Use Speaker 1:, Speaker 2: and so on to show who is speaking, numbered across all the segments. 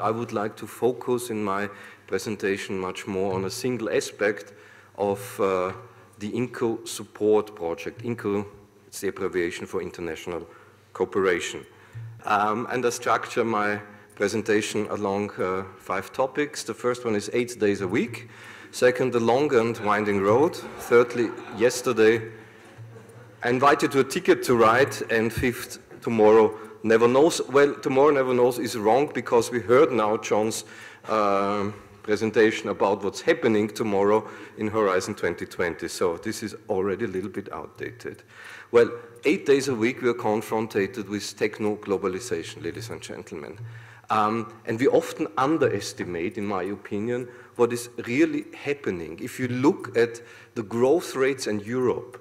Speaker 1: I would like to focus in my presentation much more on a single aspect of the INCO support project. INCO, it's the abbreviation for International Cooperation. And I structure my presentation along 5 topics. The first one is 8 days a week. Second, the long and winding road. Thirdly, yesterday, I invite you to a ticket to ride. And fifth, tomorrow never knows. Well, tomorrow never knows is wrong because we heard now John's presentation about what's happening tomorrow in Horizon 2020. So this is already a little bit outdated. Well, 8 days a week we are confronted with techno-globalization, ladies and gentlemen. And we often underestimate, in my opinion, what is really happening. If you look at the growth rates in Europe,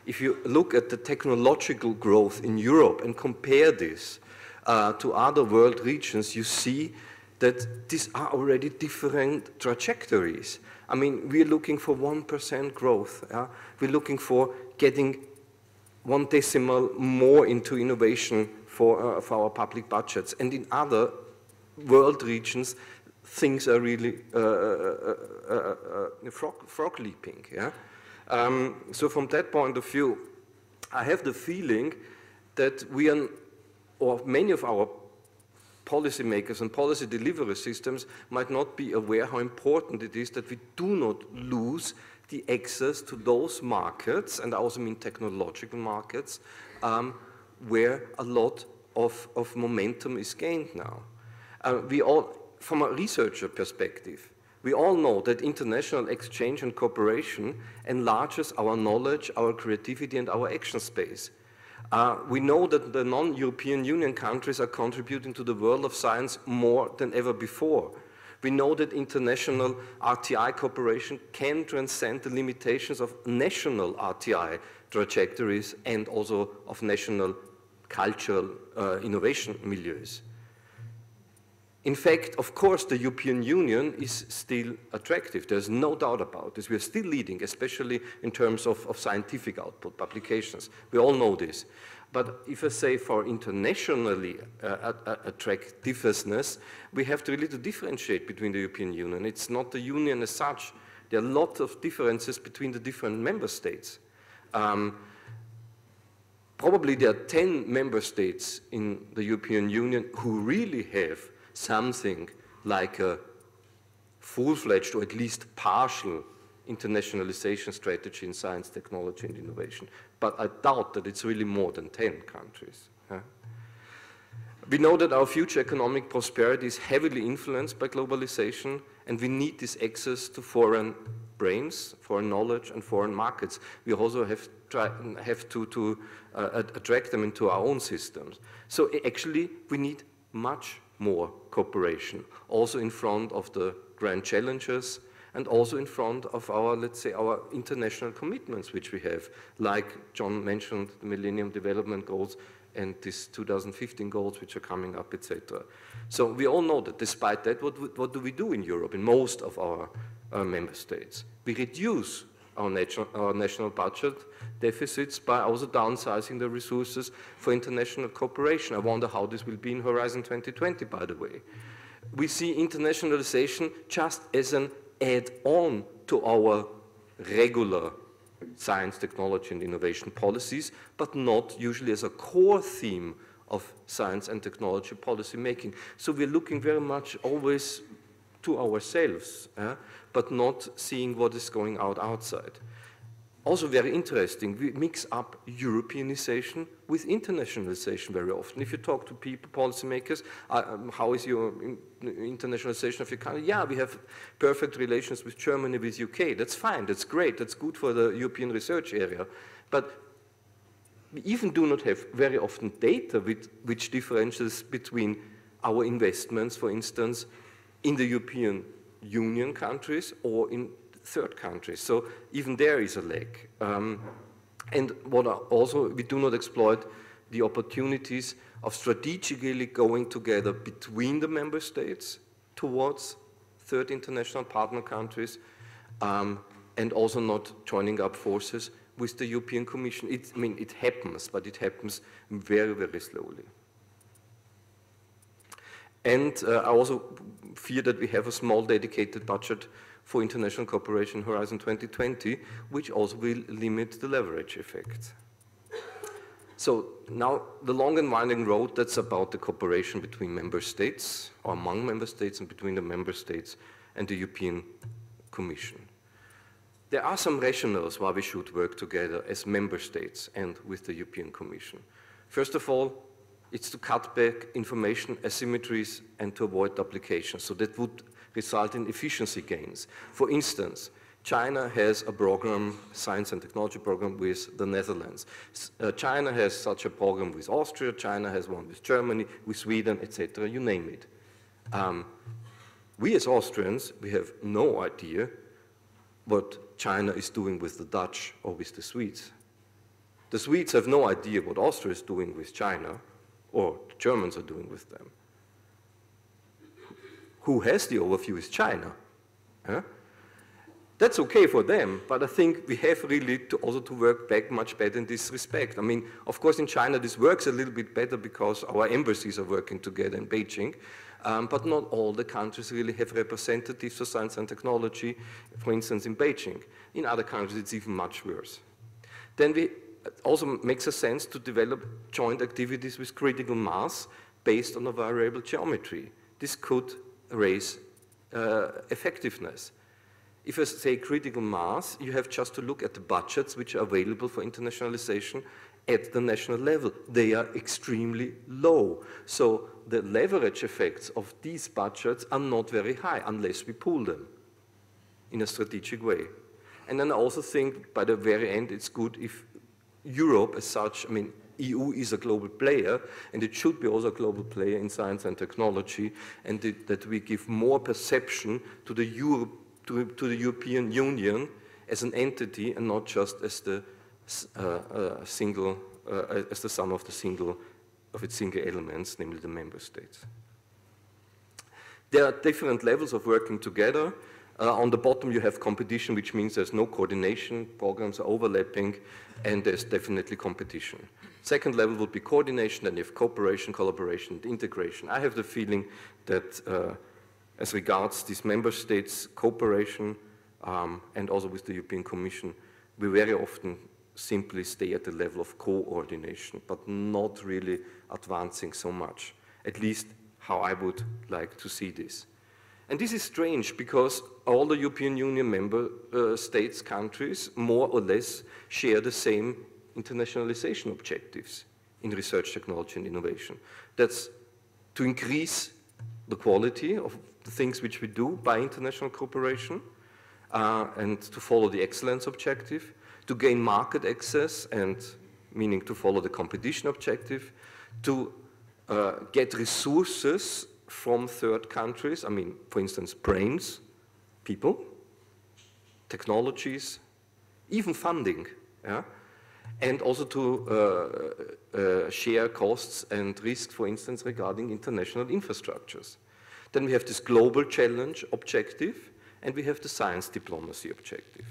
Speaker 1: if you look at the technological growth in Europe and compare this to other world regions, you see that these are already different trajectories. I mean, we're looking for 1% growth. Yeah? We're looking for getting 1 decimal more into innovation for our public budgets. And in other world regions, things are really frog leaping. Yeah? So from that point of view, I have the feeling that we are, or many of our policymakers and policy delivery systems might not be aware how important it is that we do not lose the access to those markets, and I also mean technological markets, where a lot of momentum is gained now. We all, from a researcher perspective, we all know that international exchange and cooperation enlarges our knowledge, our creativity, and our action space. We know that the non-European Union countries are contributing to the world of science more than ever before. We know that international RTI cooperation can transcend the limitations of national RTI trajectories and also of national cultural innovation milieus. In fact, of course, the European Union is still attractive. There's no doubt about this. We're still leading, especially in terms of scientific output, publications. We all know this. But if I say for internationally attractiveness, we have to really differentiate between the European Union. It's not the Union as such. There are a lot of differences between the different member states. Probably there are 10 member states in the European Union who really have something like a full-fledged or at least partial internationalization strategy in science, technology, and innovation. But I doubt that it's really more than 10 countries. We know that our future economic prosperity is heavily influenced by globalization, and we need this access to foreign brains, foreign knowledge, and foreign markets. We also have to attract them into our own systems. So actually, we need much more cooperation, also in front of the grand challenges and also in front of our, let's say, our international commitments which we have, like John mentioned, the Millennium Development Goals and these 2015 goals which are coming up, etc. So we all know that despite that, what do we do in Europe, in most of our member states? We reduce our national budget deficits by also downsizing the resources for international cooperation. I wonder how this will be in Horizon 2020, by the way. We see internationalization just as an add-on to our regular science, technology, and innovation policies, but not usually as a core theme of science and technology policy making. So we're looking very much always to ourselves, but not seeing what is going outside. Also very interesting, we mix up Europeanization with internationalization very often. If you talk to people, policymakers, how is your internationalization of your country? Yeah, we have perfect relations with Germany, with UK. That's fine, that's great, that's good for the European research area. But we even do not have very often data which differentiates between our investments, for instance, in the European Union countries or in third countries. So even there is a lag. And what also, we do not exploit the opportunities of strategically going together between the member states towards third international partner countries, and also not joining up forces with the European Commission. I mean, it happens, but it happens very, very slowly. And I also fear that we have a small dedicated budget for international cooperation Horizon 2020, which also will limit the leverage effect. So now the long and winding road, that's about the cooperation between member states, or among member states, and between the member states and the European Commission. There are some rationales why we should work together as member states and with the European Commission. First of all, it's to cut back information asymmetries and to avoid duplication. So that would result in efficiency gains. For instance, China has a program, science and technology program with the Netherlands. China has such a program with Austria, China has one with Germany, with Sweden, etc., you name it. We as Austrians, we have no idea what China is doing with the Dutch or with the Swedes. The Swedes have no idea what Austria is doing with China or the Germans are doing with them. Who has the overview is China. Huh? That's okay for them, but I think we have really to also to work back much better in this respect. I mean, of course in China this works a little bit better because our embassies are working together in Beijing, but not all the countries really have representatives for science and technology, for instance in Beijing. In other countries it's even much worse. Then it also makes a sense to develop joint activities with critical mass based on a variable geometry. This could raise effectiveness. If I say critical mass, you have just to look at the budgets which are available for internationalization at the national level. They are extremely low. So the leverage effects of these budgets are not very high unless we pool them in a strategic way. And then I also think by the very end it's good if Europe as such, I mean, EU is a global player, and it should be also a global player in science and technology, and that we give more perception to the European Union as an entity and not just as the as the sum of its single elements, namely the member states. There are different levels of working together. On the bottom you have competition, which means there's no coordination, programs are overlapping, and there's definitely competition. Second level would be coordination, then you have cooperation, collaboration, and integration. I have the feeling that as regards these member states' cooperation and also with the European Commission, we very often simply stay at the level of coordination, but not really advancing so much, at least how I would like to see this. And this is strange because all the European Union member states, countries, more or less share the same internationalization objectives in research, technology, and innovation. That's to increase the quality of the things which we do by international cooperation and to follow the excellence objective, to gain market access and meaning to follow the competition objective, to get resources from third countries, I mean, for instance, brains, people, technologies, even funding, yeah? And also to share costs and risks, for instance, regarding international infrastructures. Then we have this global challenge objective, and we have the science diplomacy objective.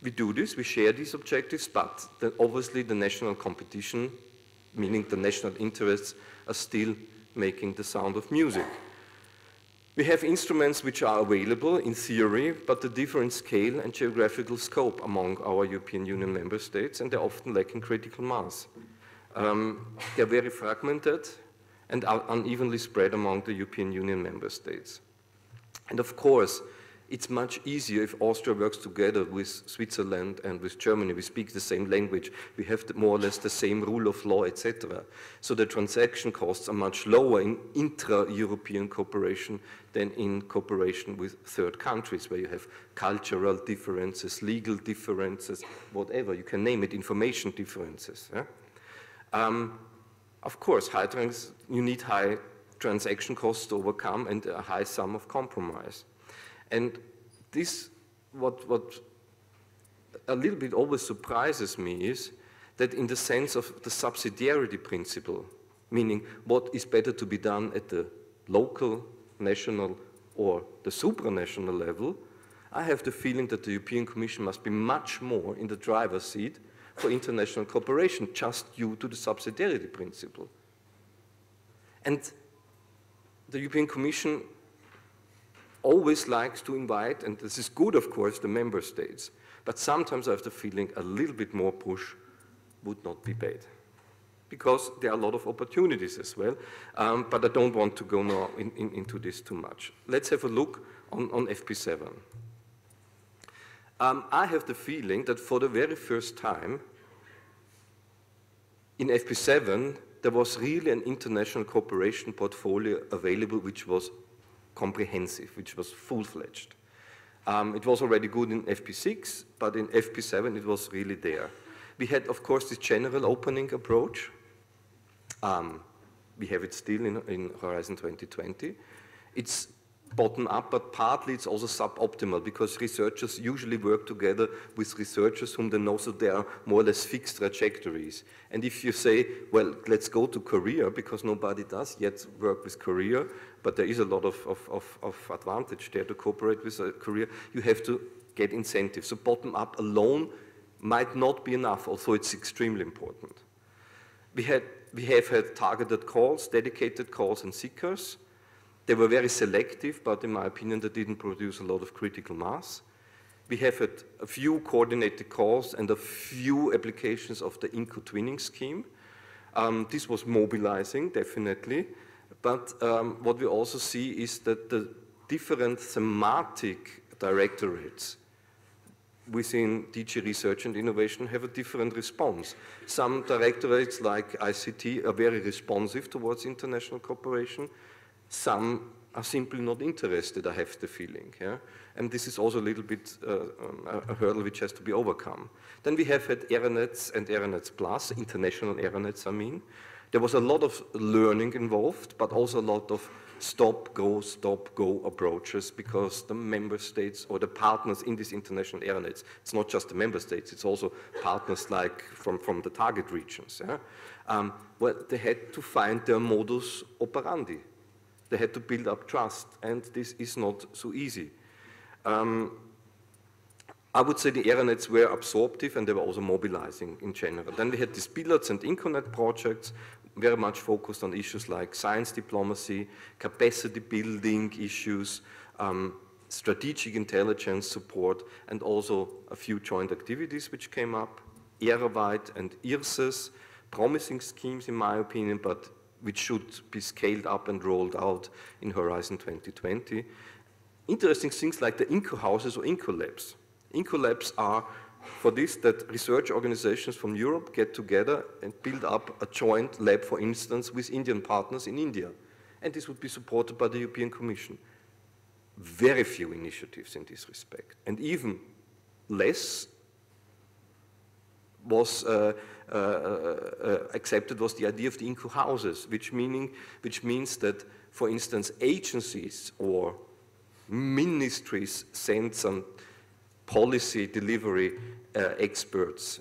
Speaker 1: We do this, we share these objectives, but obviously the national competition, meaning the national interests, are still making the sound of music. We have instruments which are available in theory, but the different scale and geographical scope among our European Union member states, and they're often lacking critical mass. They're very fragmented and are unevenly spread among the European Union member states. And of course, it's much easier if Austria works together with Switzerland and with Germany. We speak the same language. We have more or less the same rule of law, etc. So the transaction costs are much lower in intra-European cooperation than in cooperation with third countries, where you have cultural differences, legal differences, whatever. You can name it, information differences. Yeah? Of course, you need high transaction costs to overcome and a high sum of compromise. And this, what a little bit always surprises me is that in the sense of the subsidiarity principle, meaning what is better to be done at the local, national, or the supranational level, I have the feeling that the European Commission must be much more in the driver's seat for international cooperation, just due to the subsidiarity principle. And the European Commission always likes to invite, and this is good, of course, the member states, but sometimes I have the feeling a little bit more push would not be bad, because there are a lot of opportunities as well, but I don't want to go now into this too much. Let's have a look on FP7. I have the feeling that for the very first time in FP7, there was really an international cooperation portfolio available which was comprehensive, which was full-fledged. It was already good in FP6, but in FP7 it was really there. We had, of course, this general opening approach. We have it still in Horizon 2020. It's bottom-up, but partly it's also suboptimal because researchers usually work together with researchers whom they know, so they are more or less fixed trajectories. And if you say, well, let's go to Korea, because nobody does yet work with Korea, but there is a lot of advantage there to cooperate with Korea, you have to get incentives. So bottom-up alone might not be enough, although it's extremely important. We have had targeted calls, dedicated calls, and seekers. They were very selective, but in my opinion, they didn't produce a lot of critical mass. We have had a few coordinated calls and a few applications of the INCO twinning scheme. This was mobilizing, definitely. But what we also see is that the different thematic directorates within DG Research and Innovation have a different response. Some directorates like ICT are very responsive towards international cooperation. Some are simply not interested, I have the feeling. Yeah? And this is also a little bit a hurdle which has to be overcome. Then we have had ERANETS and ERANETS Plus, international ERANETS, I mean. There was a lot of learning involved, but also a lot of stop, go approaches, because the member states or the partners in these international ERANETS, it's not just the member states, it's also partners like from the target regions. Yeah? Well, they had to find their modus operandi. They had to build up trust, and this is not so easy. I would say the ERANETs were absorptive, and they were also mobilizing in general. Then we had these pilots and INCONET projects, very much focused on issues like science diplomacy, capacity building issues, strategic intelligence support, and also a few joint activities which came up, ERA-wide and IRSES, promising schemes in my opinion, but which should be scaled up and rolled out in Horizon 2020. Interesting things like the INCO houses or INCO labs. INCO labs are for this that research organizations from Europe get together and build up a joint lab, for instance, with Indian partners in India. And this would be supported by the European Commission. Very few initiatives in this respect. And even less was accepted was the idea of the INCO houses, which means that, for instance, agencies or ministries send some policy delivery experts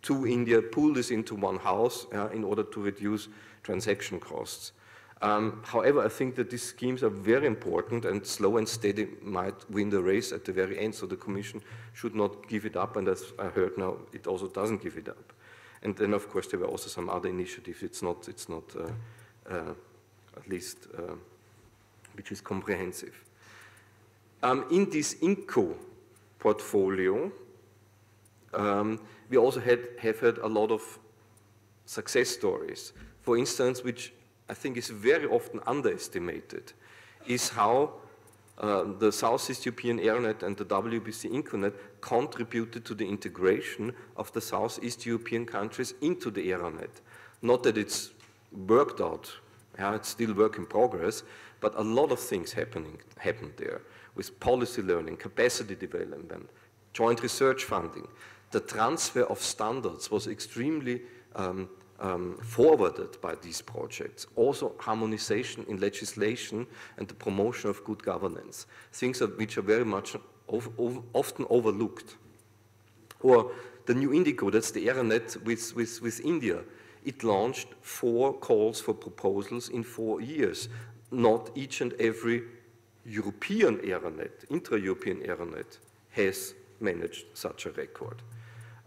Speaker 1: to India, pull this into one house in order to reduce transaction costs. However, I think that these schemes are very important, and slow and steady might win the race at the very end, so the Commission should not give it up, and as I heard now, it also doesn't give it up. And then, of course, there were also some other initiatives. It's not at least, which is comprehensive. In this INCO portfolio, we also have had a lot of success stories. For instance, which I think is very often underestimated, is how the Southeast European ERANET and the WBC INCONET contributed to the integration of the Southeast European countries into the ERANET. Not that it's worked out, it's still work in progress, but a lot of things happened there, with policy learning, capacity development, joint research funding. The transfer of standards was extremely forwarded by these projects. Also harmonization in legislation and the promotion of good governance, things which are very much often overlooked. Or the new Indigo, that's the ERANET with India. It launched 4 calls for proposals in 4 years. Not each and every European ERANET, intra-European ERANET, has managed such a record.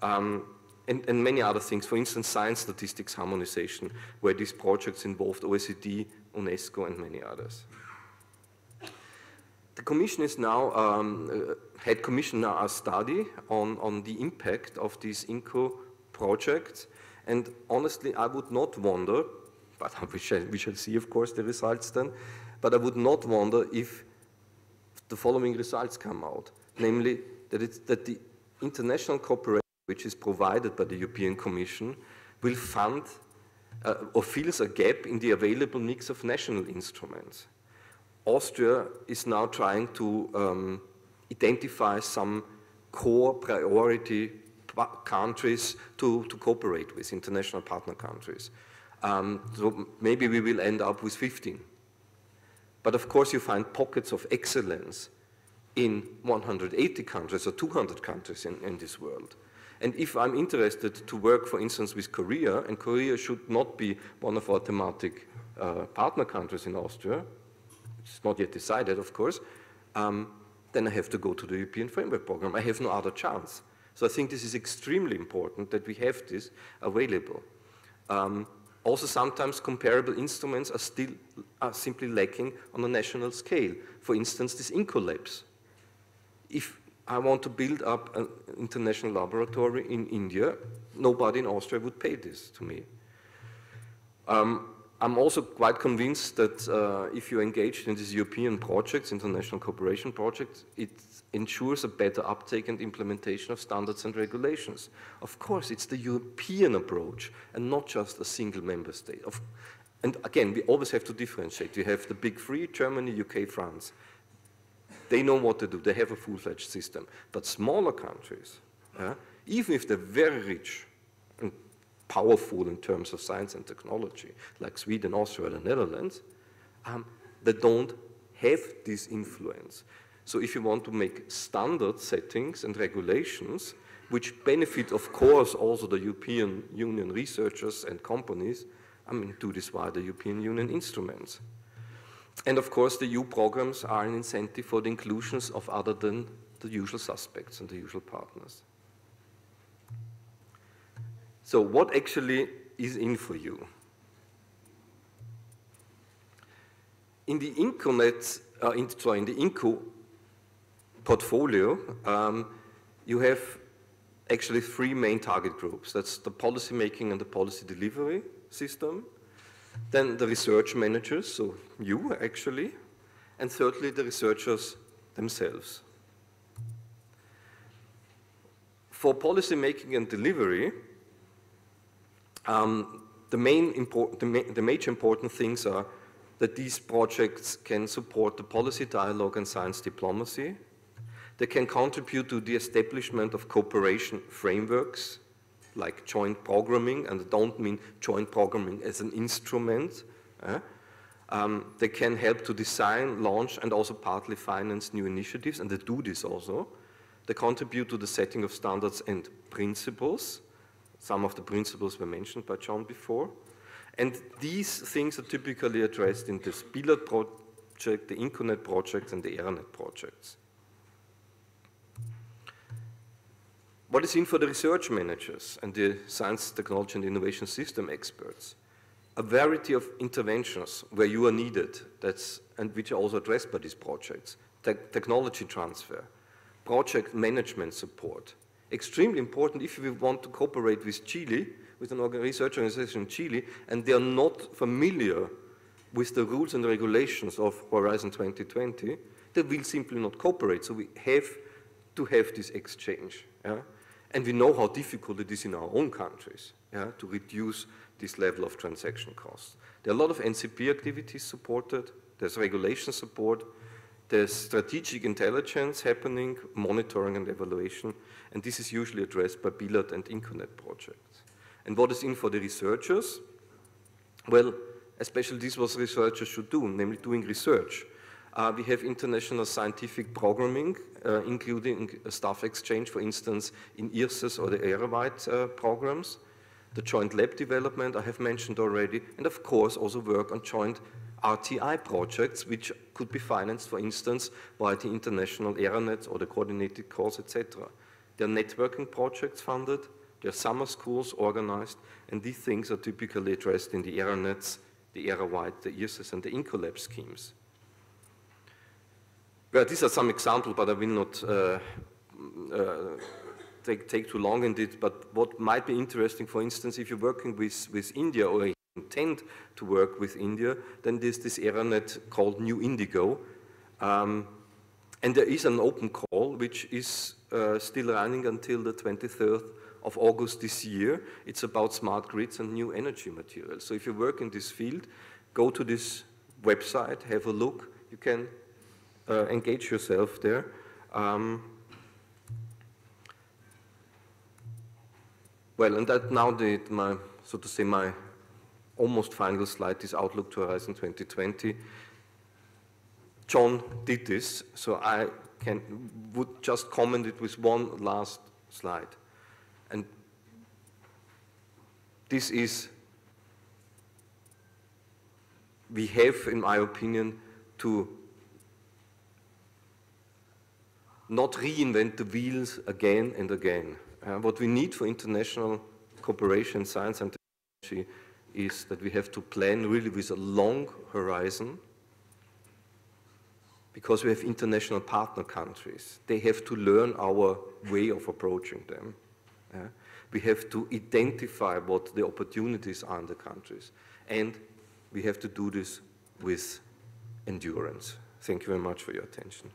Speaker 1: And many other things, for instance, science statistics harmonization, where these projects involved OECD, UNESCO, and many others. The Commission is now, had commissioned now a study on the impact of these INCO projects, and honestly I would not wonder, but we shall see of course the results then, but I would not wonder if the following results come out, namely that the international cooperation which is provided by the European Commission will fund or fills a gap in the available mix of national instruments. Austria is now trying to identify some core priority countries to cooperate with, international partner countries. So maybe we will end up with 15. But of course you find pockets of excellence in 180 countries or 200 countries in this world. And if I'm interested to work, for instance, with Korea, and Korea should not be one of our thematic partner countries in Austria, it's not yet decided, of course, then I have to go to the European Framework Program. I have no other chance. So I think this is extremely important that we have this available. Also, sometimes comparable instruments are simply lacking on a national scale. For instance, these INCO labs. If I want to build up an international laboratory in India, nobody in Austria would pay this to me. I'm also quite convinced that if you're engaged in these European projects, international cooperation projects, it ensures a better uptake and implementation of standards and regulations. Of course, it's the European approach and not just a single member state. And again, we always have to differentiate. You have the big three, Germany, UK, France. They know what to do. They have a full-fledged system. But smaller countries, even if they're very rich and powerful in terms of science and technology, like Sweden, Austria, and the Netherlands, they don't have this influence. So if you want to make standard settings and regulations, which benefit, of course, also the European Union researchers and companies, I mean, do this via the European Union instruments. And of course, the EU programs are an incentive for the inclusions of other than the usual suspects and the usual partners. So what actually is in for you? In the in the INCO portfolio, you have actually three main target groups. That's the policy making and the policy delivery system. Then the research managers, so you actually, and thirdly the researchers themselves. For policy making and delivery, the major important things are that these projects can support the policy dialogue and science diplomacy. They can contribute to the establishment of cooperation frameworks, like joint programming, and I don't mean joint programming as an instrument. They can help to design, launch, and also partly finance new initiatives, and they do this also. They contribute to the setting of standards and principles. Some of the principles were mentioned by John before. And these things are typically addressed in the Gespielt project, the INCONet project, and the EARMA projects. What is in for the research managers and the science, technology, and innovation system experts? A variety of interventions where you are needed, and which are also addressed by these projects. Technology transfer, project management support. Extremely important if we want to cooperate with Chile, with an research organization in Chile, and they are not familiar with the rules and regulations of Horizon 2020, they will simply not cooperate. So we have to have this exchange. And we know how difficult it is in our own countries to reduce this level of transaction costs. There are a lot of NCP activities supported, there's regulation support, there's strategic intelligence happening, monitoring and evaluation, and this is usually addressed by BILAT and INCONet projects. And what is in for the researchers? Well, especially this is what researchers should do, namely doing research. We have international scientific programming, including a staff exchange, for instance, in IRSES or the ERA-wide programs. The joint lab development I have mentioned already, and of course also work on joint RTI projects, which could be financed, for instance, by the international ERANET or the coordinated course, etc. There are networking projects funded, there are summer schools organized, and these things are typically addressed in the ERANETs, the era-wide, the IRSES, and the INCOLAB schemes. Well, these are some examples, but I will not take too long in it. But what might be interesting, for instance, if you're working with India or intend to work with India, then there's this ERANET called New Indigo. And there is an open call, which is still running until the 23rd of August this year. It's about smart grids and new energy materials. So if you work in this field, go to this website, have a look. You can engage yourself there. Well, and that now my, so to say, my almost final slide is Outlook to Horizon 2020. John did this, so I would just comment it with one last slide. And this is, we have, in my opinion, to not reinvent the wheels again and again. What we need for international cooperation in science and technology is that we have to plan really with a long horizon, because we have international partner countries. They have to learn our way of approaching them. We have to identify what the opportunities are in the countries. And we have to do this with endurance. Thank you very much for your attention.